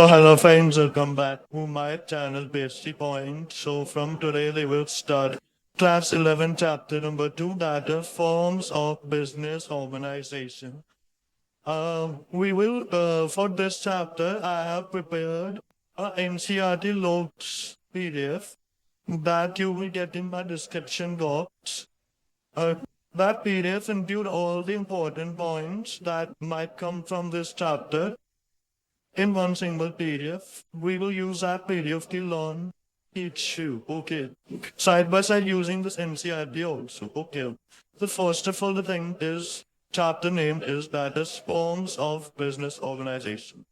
So hello friends, welcome back to my channel Basic Point. So from today we will start class 11 chapter number 2, that is forms of business organization. We will for this chapter I have prepared a NCRT notes PDF that you will get in my description box. Uh, that PDF include all the important points that might come from this chapter in one single PDF. We will use that PDF to learn each shoe. Okay. Side by side using this NCRT also. Okay. The first of all, the thing is, chapter name is that is forms of business organization.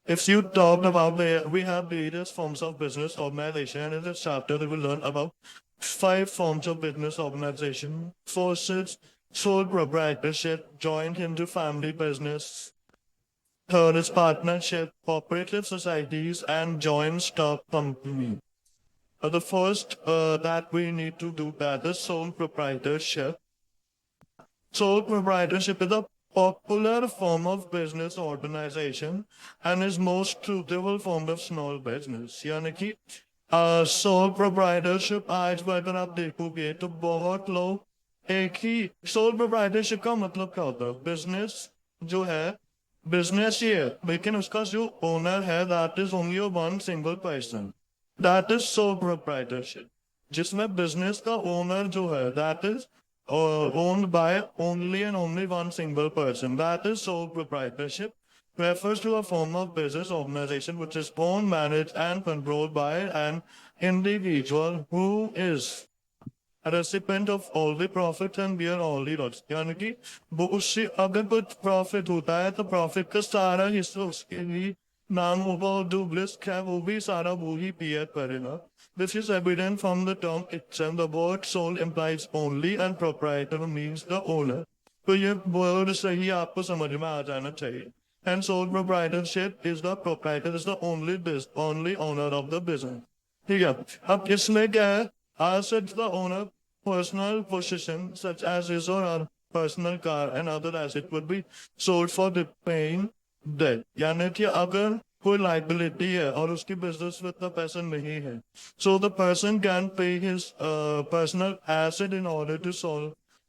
If you talk about we have various forms of business organization, and in this chapter we will learn about 5 forms of business organization. First is sole proprietorship, joint into family business. Third is partnership, cooperative societies, and joint stock company. The first that we need to do that is sole proprietorship. Sole proprietorship is a popular form of business organization and is most suitable form of small business. यानी कि sole proprietorship आज अगर आप देखोगे तो बहुत लोग एक ही sole proprietorship का मतलब क्या होता है बिजनेस जो है बिजनेस ही है लेकिन उसका जो ओनर है that is only one single person that is sole proprietorship जिसमें बिजनेस का ओनर जो है that is owned by only and only one single person. That is sole proprietorship. Refers to a form of business organization which is owned, managed, and controlled by an individual who is a recipient of all the profit and bear all the loss. यानी कि वो उससे अगर कुछ profit होता है तो profit का सारा हिस्सा उसके लिए नाम होगा और जो रिस्क है वो भी सारा वो ही bear करेगा. This is evident from the term itself. The word sole implies only and proprietor means the owner. तो ये word सही आपको समझ में आ जाना चाहिए. And sole proprietorship is the proprietor is the only owner of the business. ठीक है. अब इसमें क्या है? Assets the owner personal possession such as his or her personal car and other assets would be sold for repaying debt. यानी कि अगर कोई liability है और उसकी business में इतना पैसा नहीं है, so the person can pay his personal asset in order to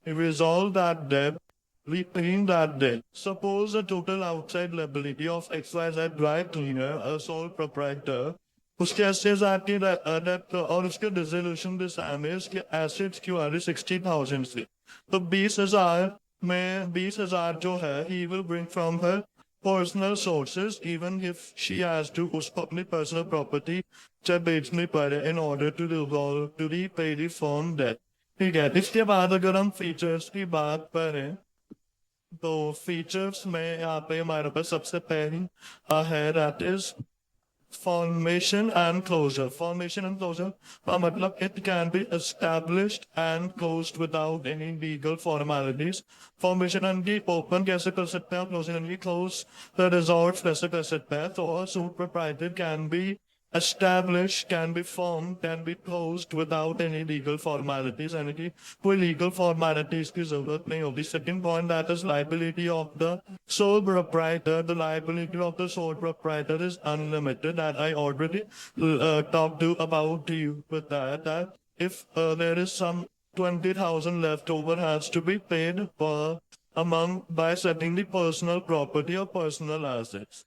resolve that debt, repaying that debt. Suppose a total outside liability of XYZ dry cleaner, a sole proprietor, उसके assets आके डेप्ट और उसके dissolution भी same है उसके assets क्यों आ रही 60,000 से तो 20,000 में 20,000 जो है he will bring from her personal sources even if she has to उसको अपनी पर्सनल प्रॉपर्टी चाहे बेचनी पड़े in order to resolve to repay the firm debt. ठीक है. इसके बाद अगर हम फीचर्स की बात करें तो फीचर्स में यहाँ पे हमारे पास सबसे पहली है that is formation and closure. Formation and closure, matlab it can be established and closed without any legal formalities. Formation and की open कैसे कर सकते हैं, closing and की close the resort कैसे कर सकते हैं. तो a sole proprietor can be established, can be formed, can be closed without any legal formalities. यानी कि कोई legal formalities की जरूरत नहीं होती. Second point, that is liability of the sole proprietor. The liability of the sole proprietor is unlimited. That I already talked about to you with that if there is some 20,000 left over has to be paid per among by setting the personal property or personal assets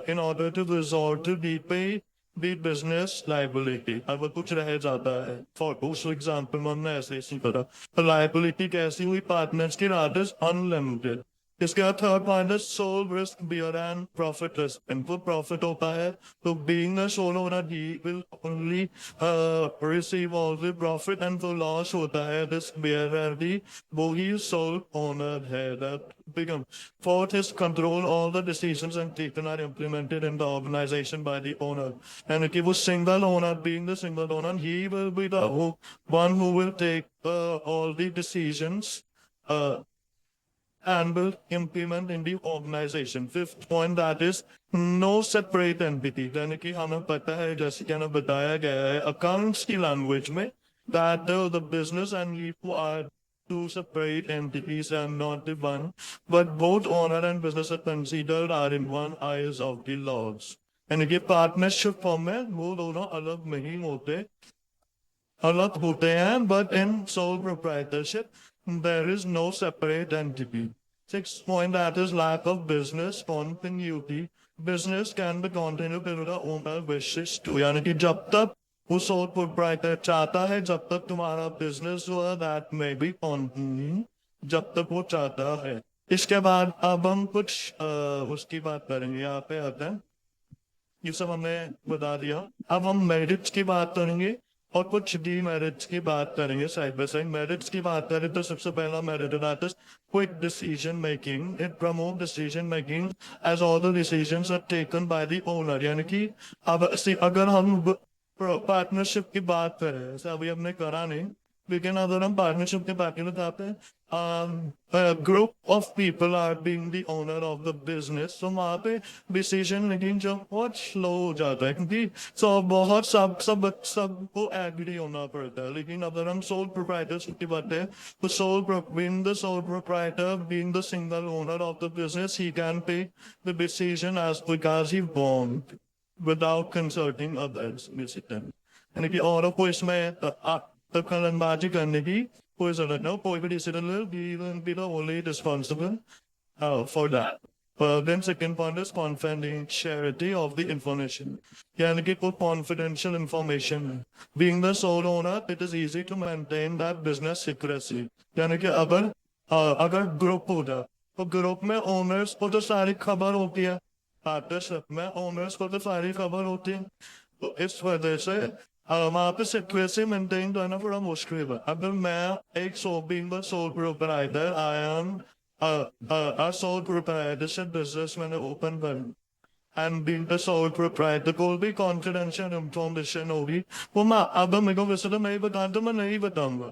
in order to resort to repay the business liability. अगर कुछ रह जाता है for example हमने ऐसे इसी तरह liability कैसी हुई partners की that is unlimited. इसके बाद थर्ड पॉइंट है sole risk bearer and profit risk. इनको प्रॉफिट होता है तो being a sole owner he will only receive all the profit and तो लॉस होता है रिस्क बियर दी वो ही सोल ओनर है. That become fourth is control all the decisions and taken are implemented in the organization by the owner. And if he was single owner, being the single owner, he will be the one who will take all the decisions and will implement in the organization. Fifth point, that is no separate entity. यानी कि हमें पता है जैसे कि हमें बताया गया है accounts की language में that the business and you are two separate entities and not the one, but both owner and business are considered are in one eyes of the laws. यानी कि पार्टनरशिप फॉर्म में वो दोनों अलग होते हैं, but in sole proprietorship there is no separate entity. Sixth point, that is lack of business continuity. Business can be continued if the owner wishes to. यानी कि जब तक वो sole proprietor चाहता है, जब तक तुम्हारा business जो है that may be continue, जब तक वो चाहता है. इसके बाद अब हम कुछ उसकी बात करेंगे. यहाँ पे आते हैं, ये सब हमने बता दिया. अब हम मेरिट्स की बात करेंगे और कुछ डीमेरिट्स की बात करेंगे साइड बाय साइड. मेरिट्स की बात करें तो सबसे पहला merit that is quick decision making. It promote decision making as all the decisions are taken by the owner. यानी कि अब अगर हम पार्टनरशिप की बात करें, जैसे अभी हमने करा नहीं, लेकिन अगर हम पार्टनरशिप की बात करें तो यहाँ पे group of people are being the owner of the business, तो वहाँ पे डिसीजन मेकिंग जो बहुत स्लो हो जाता है, क्योंकि बहुत सबको एग्री होना पड़ता है. लेकिन अगर हम सोल प्रोप्राइटरशिप की बात है तो being the sole proprietor, being the single owner of the business, he can take the decision as quick as he want without consulting others, basically. यानी कि और को इसमें दखलंदाजी करने की कोई जरूरत नहीं. कोई भी decision be the only responsible for that. Then second point is confidentiality of the information. यानी कि कोई confidential information. Being the sole owner, it is easy to maintain that business secrecy. यानी कि अगर ग्रुप होता तो ग्रुप में owners को तो सारी खबर होती है, पार्टनरशिप में ओनर्स को तो सारी खबर होती है. तो इस वजह से वहाँ पे सिक्रेसी मेंटेन करना थोड़ा मुश्किल है. अगर मैं एक being the sole proprietor, I am a sole proprietorship business मैंने ओपन कर, and being the sole proprietor कोई भी confidential information होगी वो मैं अब मेरे को वैसे तो नहीं बताता, मैं नहीं बताऊंगा.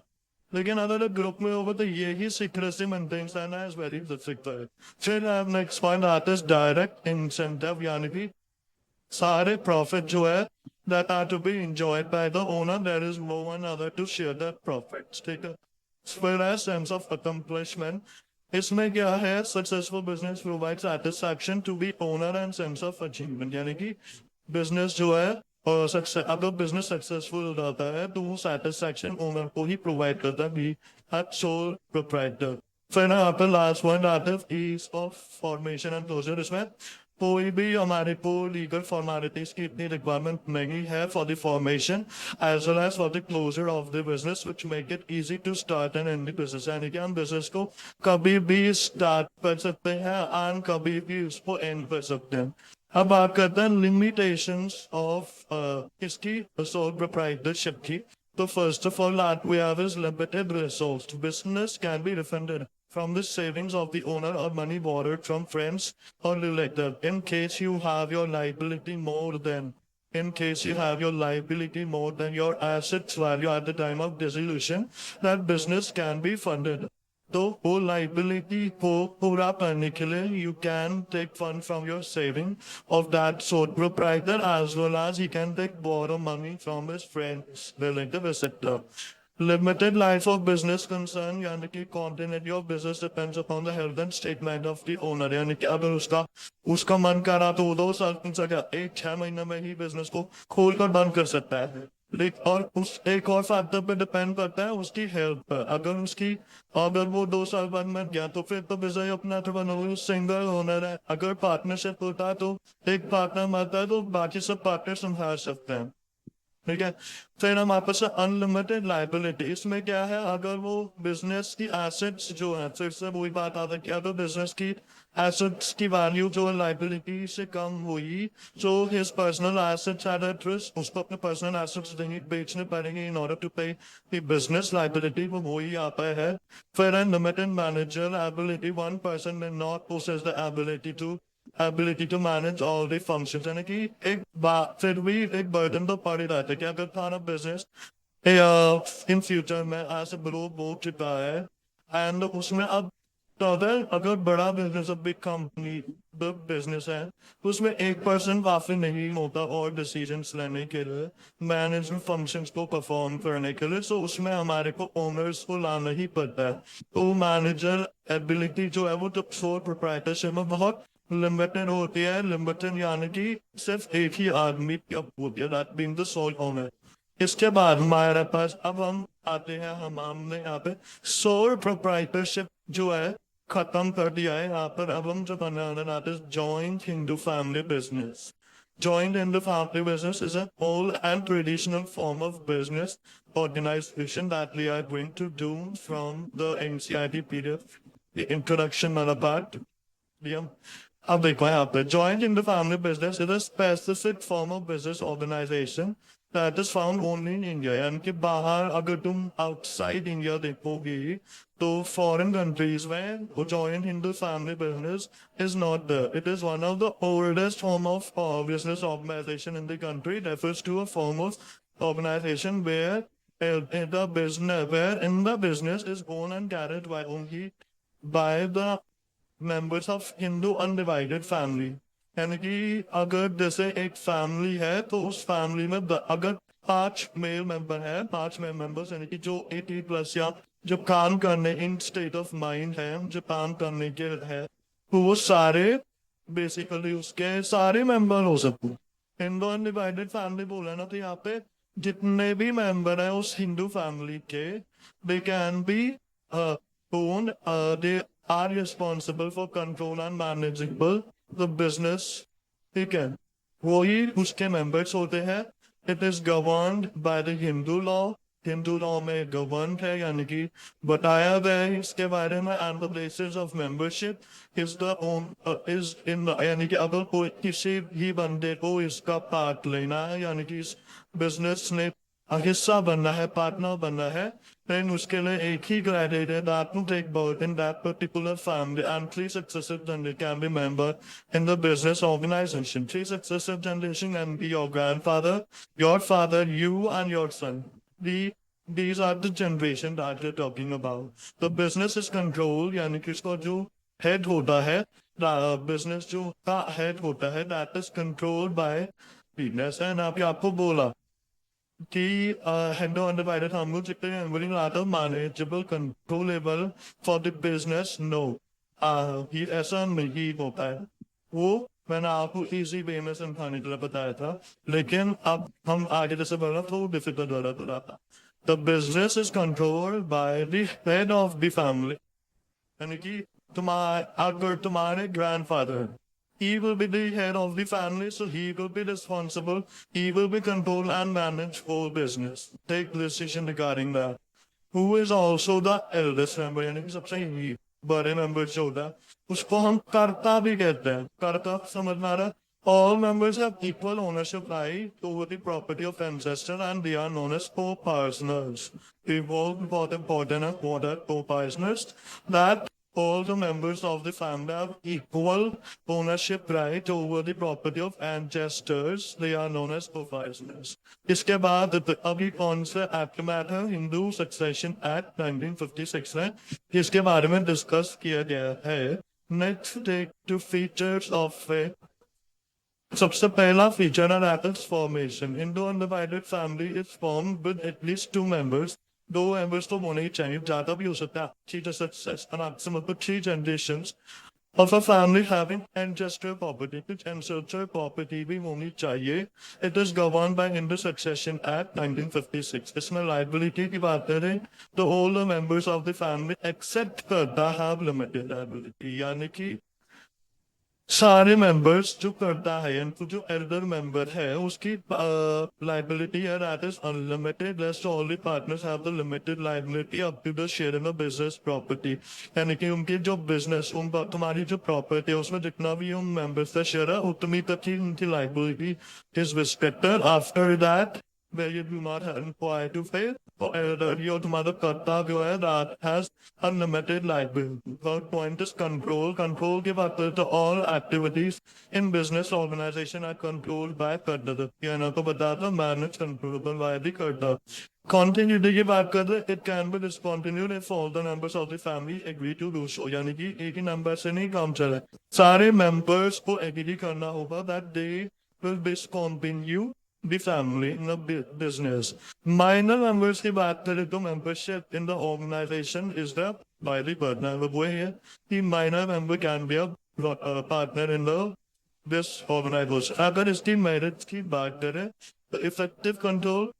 लेकिन अगर ग्रुप में होगा तो यही सीक्रेसी मेंटेन करना इज वेरी डिफिकल्ट. फिर नेक्स्ट पॉइंट आता है डायरेक्ट इंसेंटिव. यानी कि सारे प्रॉफिट जो है that are to be enjoyed by the owner, there is no one other to share the profits. ठीक है. Whereas sense of accomplishment, इसमें क्या है, successful business provide satisfaction to be owner and sense of achievement. यानी कि business जो है और अगर बिजनेस सक्सेसफुल हो जाता है तो वो सेटिस्फैक्शन ओनर को ही प्रोवाइड करता है, बी सोल प्रोप्राइटर. फिर यहाँ पे लास्ट पॉइंट आता है ease of formation and closure. इसमें कोई भी हमारे को लीगल फॉर्मेलिटीज की इतनी रिक्वायरमेंट नहीं है for the formation as well as for the closure of the business, which make it easy to start and end the business. यानी कि हम बिजनेस को कभी भी स्टार्ट कर सकते हैं एंड कभी भी उसको एंड कर सकते हैं. अब बात करते हैं लिमिटेशंस ऑफ इसकी सोल प्रोप्राइटरशिप की. तो first of all that we have is limited resource. Business can be refunded from the savings of the owner or money borrowed from friends or relatives. In case you have your liability more than your assets value at the time of dissolution, that business can be funded. तो वो liability को पूरा करने के लिए you can take fund from your saving of that sole proprietor, as well as he can borrow money from his friends, relative, etc. Limited life of business concern, यानी कि continuity of business depends upon the health and state mind of the owner. यानी कि अगर उसका मन करा तो 2 साल 3 साल या 6 महीने में ही बिजनेस को खोल कर बंद कर सकता है. और उस एक और फैक्टर पे डिपेंड करता है उसकी हेल्थ पर. अगर वो 2 साल बाद मर गया तो फिर तो बिजनेस अपना तो सिंगल ओनर है. अगर पार्टनरशिप होता है तो एक पार्टनर मरता है तो बाकी सब पार्टनर संभाल सकते हैं. ठीक है. फिर हम आपस में अनलिमिटेड लाइबिलिटी. इसमें क्या है, अगर वो बिजनेस की एसेट्स जो है, फिर से वही बात आता है कि अगर बिजनेस की एसेट्स की वैल्यू जो है लाइबिलिटी से कम हुई, जो his personal assets at at risk, उसको अपने पर्सनल एसेट्स देंगे बेचने पड़ेंगे in order to pay the business liability, वो वही आता है. फिर unlimited manager ability. One person may not possess the ability to manage all the functions. यानी कि फिर भी एक बर्डन तो पड़ ही रहता है कि अगर थाना बिजनेस इन फ्यूचर में ऐसे ग्रो हो चुका है एंड उसमें अब तो अगर बड़ा बिजनेस बिग कंपनी बिजनेस है तो उसमें एक पर्सन काफी नहीं होता और डिसीजंस लेने के लिए, मैनेजमेंट फंक्शंस को परफॉर्म करने के लिए. तो उसमें हमारे को ओनर्स को लाना ही पड़ता है. तो मैनेजर एबिलिटी जो है वो तो सोल प्रोप्राइटरशिप में बहुत लिमिटेड होती है। लिमिटेड यानी कि सिर्फ एक ही आदमी की होती है, that being the sole owner. इसके बाद हमारे पास अब हम आते हैं, हमने यहाँ पे सोल प्रोप्राइटरशिप जो है खत्म कर दिया है। यहाँ पर अब हम जो बनाना आते हैं joint Hindu family business. Joint Hindu family business is an old and traditional form of business organization that we are going to do from the NCIT period, the introduction वाला part। Yeah. अब देखो यहाँ पे joint in the family business is a specific form of business organization that is found only in India। यानी कि बाहर अगर तुम outside India देखोगे तो foreign countries में वो joint Hindu family business is not there। It is one of the oldest form of business organization in the country। It refers to a form of organization where in the business is owned and carried by only by the members of Hindu undivided family. यानी कि अगर जैसे एक family है तो उस family में अगर 5 मेल मेंबर है, 5 मेल मेंबर्स यानी कि जो 80 प्लस या जो काम करने इन स्टेट ऑफ माइंड है, जो काम करने के है, तो वो सारे बेसिकली उसके सारे मेंबर हो सकते। हिंदू अनडिवाइडेड फैमिली बोला ना, तो यहाँ पे जितने भी मेंबर है उस हिंदू फैमिली के, they can be owned, they are responsible for control and manageable the business। ठीक है, वही उसके मेंबर्स होते हैं। It is governed by the Hindu law. Hindu law में गवर्न है, यानी कि बताया गया है इसके बारे में। And the basis of membership is the own is in, यानी कि अगर कोई किसी भी बंदे को इसका पार्ट लेना है, यानी कि इस बिजनेस में हिस्सा बनना है, पार्टनर बनना है, then उसके लिए एक ही criteria that will take part in that particular family and 3 successive generations can be member in the business organization। 3 successive generation can be your grandfather, your father, you and your son। These are the generation that we're talking about। The business is controlled, यानी कि इसका जो head होता है, business जो का head होता है, that is controlled by business। and अभी आपको बोला कि handle undivided humble chicken and willing rather manageable controllable for the business। no, ये ऐसा नहीं होता है। वो मैंने आपको इजी वे में समझाने के लिए बताया था, लेकिन अब हम आगे जैसे बढ़ रहा तो डिफिकल्ट हो रहा था। The business is controlled by the head of the family. यानी कि अगर तुम्हारे grandfather, he will be the head of the family, so he will be responsible, he will be control and manage whole business, take decision regarding that। who is also the eldest member, यानी कि सबसे ही बड़े member जो होता है उसको हम कर्ता भी कहते हैं। कर्ता समझ में आ रहा है? All members have equal ownership right over the property of ancestor and they are known as co-partners। The most important and what are co-partners? That all the members of the family have equal ownership right over the property of ancestors। They are known as co-partners। इसके बाद अभी कौन सा act में आया? Hindu succession act 1956 है, जिसके बारे में डिस्कस किया गया है। Next take two features of a. सबसे पहला फीचर है that is formation. Hindu undivided family is form with at least 2 members। 2 members तो होने ही चाहिए, ज्यादा भी हो सकता है। मतलब 3 generations of a family having ancestral property। कुछ ancestral property भी होनी चाहिए। It is governed by Hindu Succession Act 1956। इसमें liability की बात करें तो all the members of the family except कर्ता have limited liability। यानी कि सारे मेंबर्स जो करता है, यानी जो एल्डर मेंबर है उसकी लाइबिलिटी है that is unlimited. Rest all the partners have the limited liability up to the share in the business property. यानी कि उनकी जो बिजनेस तुम्हारी जो प्रॉपर्टी है उसमें जितना भी उन मेंबर्स का शेयर है उतनी तक ही उनकी liability is restricted. After that where you do not require to pay for your mother karta जो है that has unlimited liability। Third point is control। control के बात करें तो all activities in business organization are controlled by कर्ता। ये ना तो बता था manage controllable by the कर्ता। Continuity की बात करें it can be discontinued if all the members of the family agree to do so। यानी कि एक ही मेंबर से नहीं काम चले, सारे मेंबर्स को एग्री करना होगा that they will discontinue the family in the business। Minor members की बात करें तो membership in the organization is the by the partner। वो है कि minor member can be a partner in this organization. अगर इसकी मेरिट की बात करें तो इफेक्टिव कंट्रोल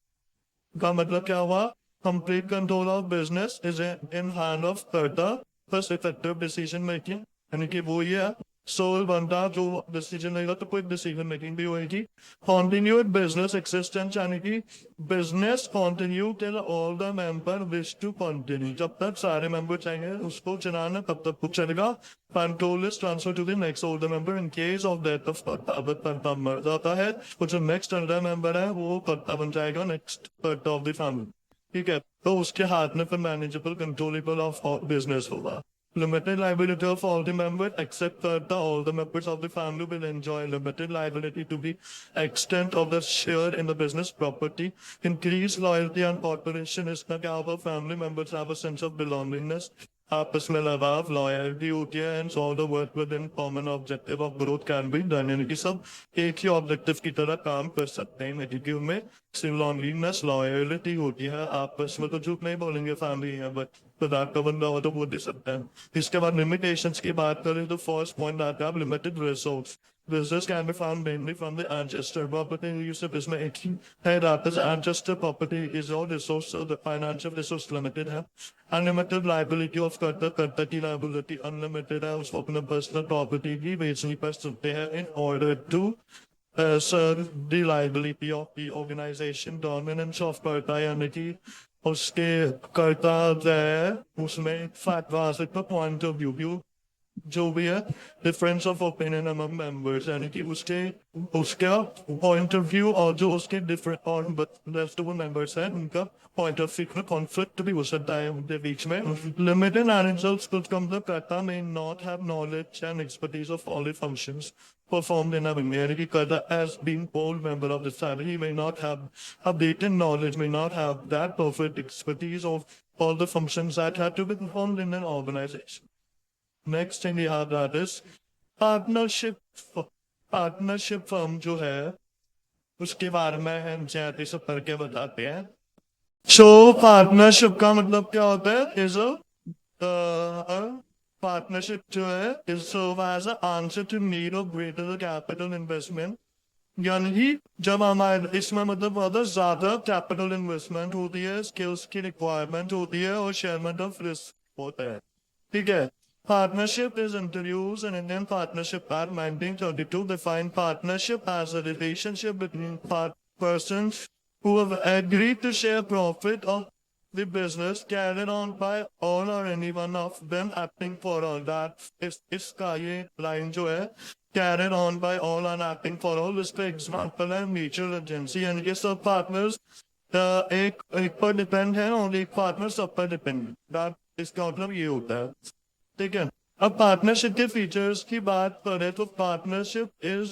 का मतलब क्या हुआ? Complete control of business is in hand of कर्ता प्लस इफेक्टिव डिसीजन मेकिंग, यानी कि वो ये है सोल बंदा जो डिसीजन लेगा तो कोई डिसीजन मेकिंग भी होगी. कॉन्टिन्यूड बिजनेस एक्सिस्टेंस, यानी कि business continue till all the member wish to continue. जब तक सारे मेंबर चाहेंगे उसको चलाना तब तक वो चलेगा. Control is transfer to the next older member in case of death of karta. अगर कर्ता मर जाता है तो जो नेक्स्ट अंडर मेंबर है वो कर्ता बन जाएगा, नेक्स्ट कर्ता ऑफ द फैमिली. ठीक है, तो उसके हाथ में फिर मैनेजेबल कंट्रोलेबल ऑफ बिजनेस होगा. Limited liability of all the members except that all the members of the family will enjoy limited liability to the extent of the share in the business property. Increased loyalty and cooperation is the how family members have a sense of belongingness. आपस में लगाव, loyalty होती है, and all the work with in common objective of growth can be done, यानी कि सब एक ही objective की तरह काम कर सकते हैं. नेगेटिव में लॉन्लीनेस, लॉयल्टी होती है, आपस में तो झूठ नहीं बोलेंगे फैमिली है, बट पदार्थ का बंदा हो तो बोल दे सकते हैं. इसके बाद लिमिटेशंस की बात करें तो फर्स्ट पॉइंट आता है limited resource. Business can be found mainly from the ancestor property use of business making. Hey, that is ancestor property is all resource, so the financial resource limited है. Unlimited liability of कर्ता की liability unlimited है, उसको अपने personal property भी बेचनी पड़ सकते हैं in order to serve the liability of the organization. Dominance of कर्ता यानी कि उसके कर्ता है उसमें फैक्ट पॉइंट ऑफ व्यू जो भी है difference of opinion among members, यानी कि उसके उसका पॉइंट ऑफ व्यू और जो उसके डिफरेंट और रेस्ट ऑफ मेंबर्स हैं उनका पॉइंट ऑफ व्यू में कॉन्फ्लिक्ट भी हो सकता है उनके बीच में. लिमिटेड एंड कुछ मतलब करता may not have knowledge and expertise of all the functions performed in a community. Karta, as being whole member of the family, may not have updated knowledge, may not have that perfect expertise of all the functions that have to be performed in an organization. Next thing यहाँ that is partnership. Partnership firm जो है उसके बारे में हम ज्यादा से पढ़ के बताते हैं. सो पार्टनरशिप का मतलब क्या होता है? इज पार्टनरशिप जो है is serve as answer to need of greater capital investment, यानी कि जब हमारे इसमें मतलब ज्यादा कैपिटल इन्वेस्टमेंट होती है, स्किल्स की रिक्वायरमेंट होती है और शेयरमेंट ऑफ रिस्क होता है. ठीक है. Partnership is introduced in Indian Partnership Act 1932. Define partnership as a relationship between persons who have agreed to share profit of the business carried on by all or any one of them acting for all. That इसका ये line जो है carried on by all and acting for all, इस पे example है mutual agency, यानी कि सब partners एक पर डिपेंड है और एक पार्टनर सब पर डिपेंड. इसका मतलब ये होता है. ठीक है. अब पार्टनरशिप के फीचर्स की बात करें तो पार्टनरशिप इज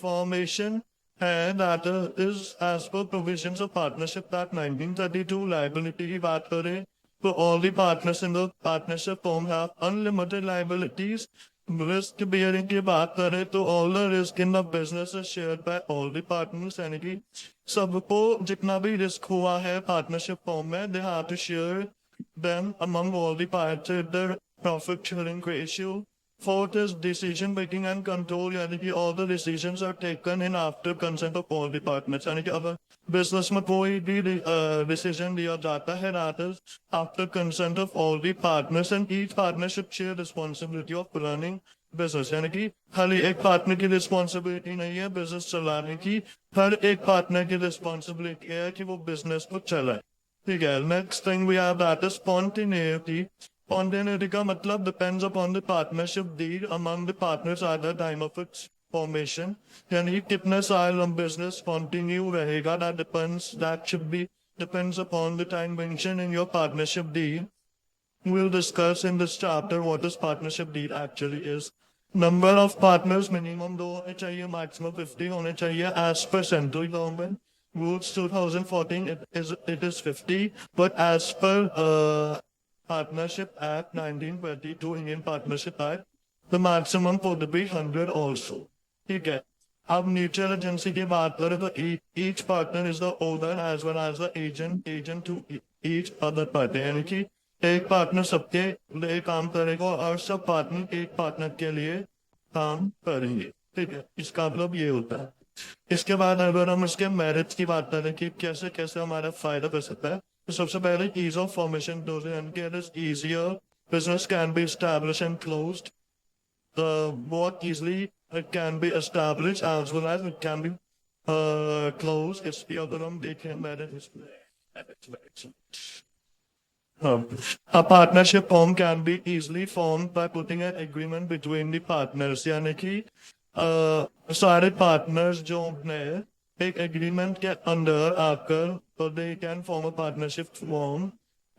फॉर्मेशन है that is as per provisions of partnership that 1932. Liability की बात करें तो all the partners in the partnership form have unlimited liabilities. Risk bearing की बात करें तो all the risk in the business is shared by all the partners, यानी कि सबको जितना भी रिस्क हुआ है पार्टनरशिप फॉर्म में they have to share them among all the parts at the profit sharing ratio. Fourth is decision making and control, यानी कि all the decisions are taken in after consent of all the partners. यानी कि अगर business में कोई भी decision लिया जाता है that is after consent of all the partners and each partnership share responsibility of running business. यानी कि खाली एक पार्टनर की रिस्पॉन्सिबिलिटी नहीं है बिजनेस चलाने की, हर एक पार्टनर की रिस्पॉन्सिबिलिटी है कि वो बिजनेस को चलाए. ठीक है. Next thing we have that is spontaneity. Spontaneity का मतलब depends upon the partnership deal among the partners at the time of its formation, यानी कितने साल हम बिजनेस कंटिन्यू रहेगा that should be depends upon the time mention in your partnership deal. We'll discuss in this chapter what this partnership deed actually is. Number of partners minimum 2 होने चाहिए, maximum 50 होने चाहिए as per central government. Rules 2014 it is 50, but as per Partnership Act 1922, Indian Partnership Act, the maximum would be 100 also. ठीक है. अब mutual agency की बात करें तो each partner is the owner as well as the agent to each other party, यानी कि एक पार्टनर सबके लिए काम करेगा और सब पार्टनर एक पार्टनर के लिए काम करेंगे। ठीक है, इसका मतलब ये होता है। इसके बाद अगर हम इसके मेरिट्स की बात करें कि कैसे कैसे हमारा फायदा कर सकता है, तो सबसे पहले ease of formation it is easier, business can be established and closed more easily. It can be established as well as it can be closed. It's the other one they can manage. A partnership form can be easily formed by putting an agreement between the partners. यानी कि सारे partners जो अपने एक agreement के अंदर आकर so they can form a partnership form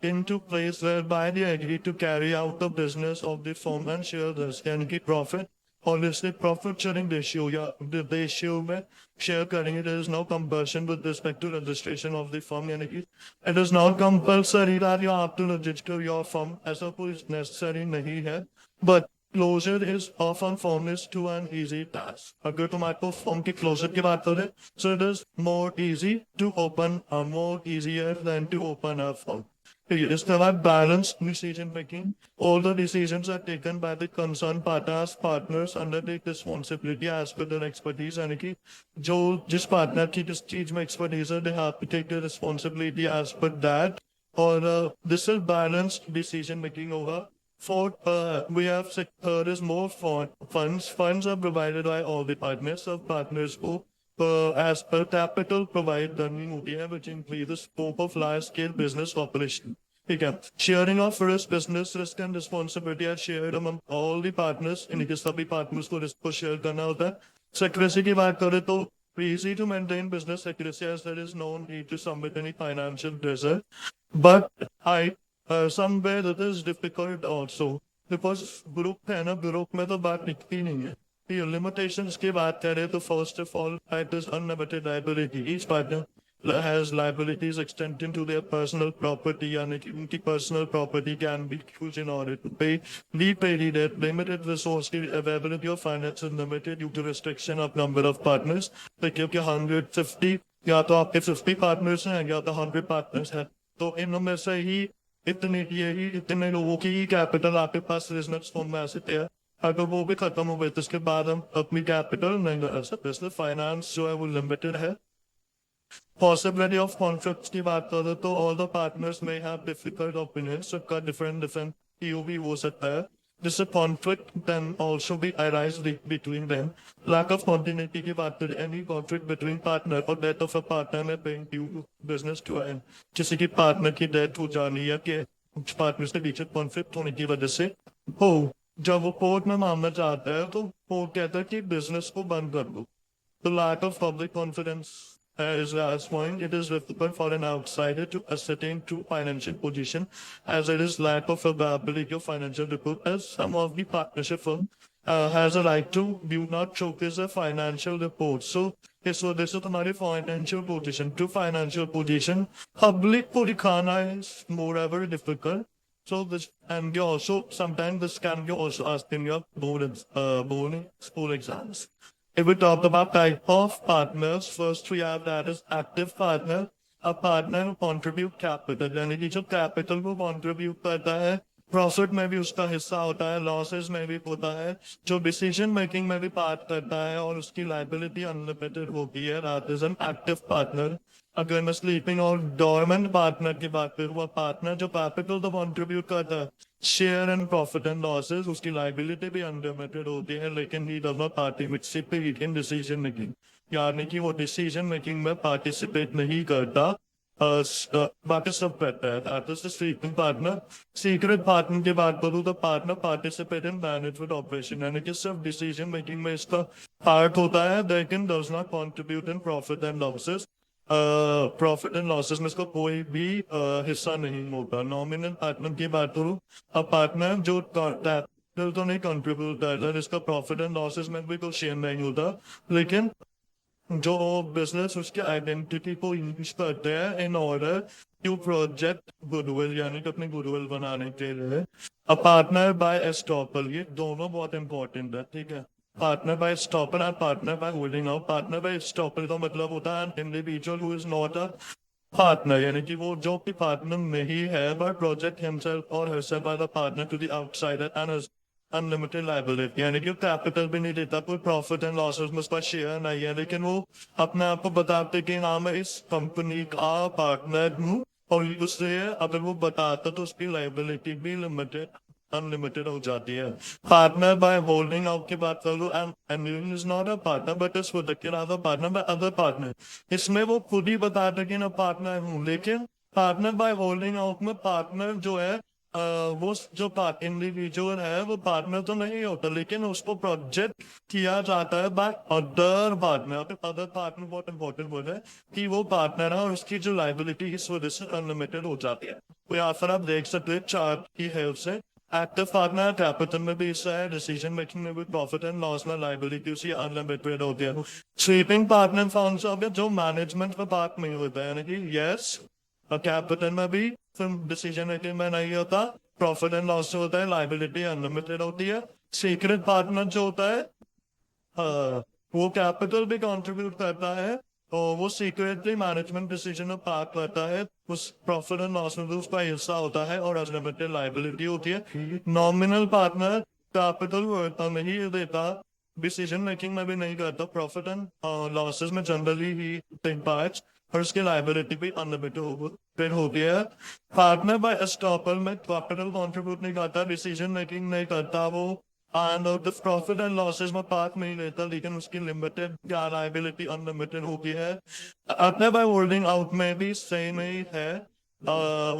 into place whereby they agree to carry out the business of the firm and share this यानी कि profit honestly profit sharing ratio या the ratio में share करेंगे. There is no compulsion with respect to registration of the firm यानी कि it is not compulsory that you have to register your firm. ऐसा कोई necessary नहीं है, but closure is often furnished to an easy task. अगर तुम आपको firm की closure की बात करें, so it is more easy to open more easier than to open a firm. Yes, there are balanced decision making. All the decisions are taken by the concerned partners undertake responsibility as per their expertise. यानी कि जो जिस partner की जिस चीज में expertise है, they have to take the responsibility as per that. और this is balanced decision making होगा. Fourth, we have there is more funds. Funds are provided by all the partners. Of partners who as per capital provide learning होती है, which increase the scope of large scale business operation. ठीक है, sharing of risk, business risk and responsibility are shared among all the partners. इनके सभी partners को risk को share करना होता है. Secrecy की बात करें तो easy to maintain business secrecy as there is no need to submit any financial reserve. But somewhere that is difficult also because group है ना, group में तो बात निकलती नहीं है. ये limitations की बात करें तो first of all it is unlimited liability. Each partner has liabilities extending to their personal property यानी कि उनकी personal property can be used in order to pay repay debt. Limited resource की availability of finance is limited due to restriction of number of partners. तो क्योंकि 150 या तो आपके 50 partners हैं या तो 100 partners हैं, तो इनमें से ही इतने लोगों की कैपिटल आपके पास बिजनेस फॉर्म में आ सकते हैं. अगर वो भी खत्म हो गए तो उसके बाद हम अपनी कैपिटल नहीं लगा सकते, इसलिए फाइनेंस जो है वो लिमिटेड है. Possibility of conflicts की बात करें तो all the partners may have difficult opinions, सबका different POV हो सकता है, जिससे conflict can also be arise between them. Lack of continuity की बात करें, any conflict between partner or death of a partner may bring due business to an end. किसी की partner की death हो जानी है कि कुछ partners के बीच conflict होने की वजह से हो, जब वो कोर्ट में मामला चाहता है तो कोर्ट कहता है कि बिजनेस को बंद कर दो. The lack of public confidence is the last point. It is difficult for an outsider to ascertain true financial position as it is lack of availability of financial report as some of the partnership firm has a right to do not showcase a financial report. So this is तुम्हारी financial position. To financial position, public को दिखाना is moreover difficult. So this and you also sometimes this can be also asked in your board school exams. If we talk about type of partners, first we have that is active partner. A partner who contribute capital यानी कि जो capital को contribute करता है, profit में भी उसका हिस्सा होता है, losses में भी होता है, जो decision making में भी part करता है और उसकी liability unlimited होती है. That is an active partner. अगर मैं स्लीपिंग और डॉर्मेंट पार्टनर की बात करूँ, वह पार्टनर जो कैपिटल तो कंट्रीब्यूट करता है, share and profit and losses, उसकी लाइबिलिटी भी अनलिमिटेड होती है, लेकिन he does not participate in decision making. यानी कि वो डिसीजन मेकिंग में पार्टिसिपेट नहीं करता, बाकी सब करता है. That is the sleeping partner. Secret partner की बात करूँ तो partner participate in management operation यानी कि सिर्फ डिसीजन मेकिंग में इसका पार्ट होता है, लेकिन does not contribute in profit and losses. Profit and losses में इसका कोई भी हिस्सा नहीं होगा. नॉमिनल पार्टनर की बात करूँ, अब पार्टनर जो कैपिटल तो नहीं कंट्रीब्यूट करता, इसका प्रॉफिट एंड लॉसेस में भी कोई शेयर नहीं होता, लेकिन जो बिजनेस उसके आइडेंटिटी को यूज करते हैं in order to project goodwill यानी कि अपने गुडविल बनाने के लिए. अब पार्टनर बाय एस्टॉपल, ये दोनों बहुत इंपॉर्टेंट है. ठीक है, partner by stopper and partner by holding out. Partner by stopper का मतलब होता है an individual who is not a partner यानी कि वो जो कि partner नहीं है but project himself or herself by the partner to the outsider and is unlimited liability, यानी कि कैपिटल भी नहीं देता, कोई प्रॉफिट एंड लॉसेस में उसका शेयर नहीं है, लेकिन वो अपने आप को बताते कि हाँ मैं इस कंपनी का पार्टनर हूँ, और उससे अगर वो बताता तो उसकी लाइबिलिटी भी लिमिटेड अनलिमिटेड हो जाती है। पार्टनर बाय होल्डिंग आउट की बात करूँ, and is not a partner but is protected as a partner by other partner. इसमें वो खुद ही बताता कि मैं पार्टनर हूँ, लेकिन पार्टनर बाय होल्डिंग आउट में पार्टनर जो है वो जो इंडिविजुअल है वो पार्टनर तो नहीं होता, लेकिन उसको प्रोजेक्ट किया जाता है bye other partner. Other partner बहुत इंपॉर्टेंट बोल रहे हैं कि वो पार्टनर है और उसकी जो लाइबिलिटी इस वजह से अनलिमिटेड हो जाती है। तो यहाँ पर आप देख सकते हैं चार्ट की हेल्प से एक्टिव पार्टनर कैपिटल में भी हिस्सा है, डिसीजन मेकिंग में भी, प्रॉफिट एंड लॉस में लाइबिलिटी उसी अनलिमिटेड होती है। स्वीपिंग पार्टनर कौन सा हो गया, जो मैनेजमेंट में पार्ट नहीं होता है, यानी कि यस कैपिटल में भी डिसीजन मेकिंग में नहीं होता, प्रॉफिट एंड लॉस जो होता है लाइबिलिटी अनलिमिटेड होती है। सीक्रेट पार्टनर जो होता है वो कैपिटल भी कंट्रीब्यूट करता है और वो सीक्रेटली मैनेजमेंट डिसीजन में पार्ट करता है, उस प्रॉफिट एंड लॉस में भी उसका हिस्सा होता है और अनलिमिटेड लाइबिलिटी होती है। नॉमिनल पार्टनर कैपिटल नहीं देता, डिसीजन मेकिंग में भी नहीं करता, प्रॉफिट एंड लॉसेस में जनरली ही टेक पार्ट्स, और उसकी लाइबिलिटी भी अनलिमिटेड होती है। पार्टनर बाय एस्टॉपल में कैपिटल कंट्रीब्यूट नहीं करता, डिसीजन मेकिंग नहीं करता वो, and the profit and losses में पार्ट नहीं लेता, लेकिन उसकी लिमिटेड लाइबिलिटी अनलिमिटेड होती है। अपने बाय होल्डिंग आउट में भी सेम ही है,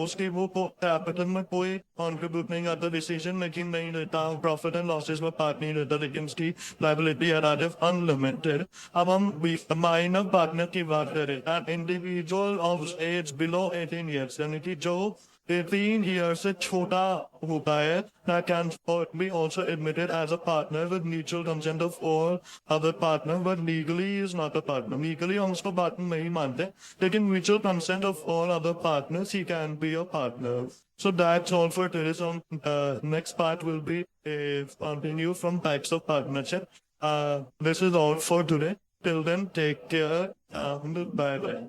उसकी वो कैपिटल में कोई कंट्रीब्यूट नहीं करता, डिसीजन मेकिंग नहीं लेता, प्रॉफिट एंड लॉसेस में पार्ट नहीं लेता, लेकिन उसकी लाइबिलिटी है अनलिमिटेड। अब हम माइनर पार्टनर की बात करें, an individual of age below 18 years, यानी कि जो 18 years से छोटा होता है, that can be also admitted as a partner with mutual consent of all other partner, but legally is not a partner. Legally हम उसको partner नहीं मानते, लेकिन mutual consent of all other partners he can be a partner. So that's all for today. So next part will be continue from types of partnership. This is all for today. Till then, take care. Bye bye.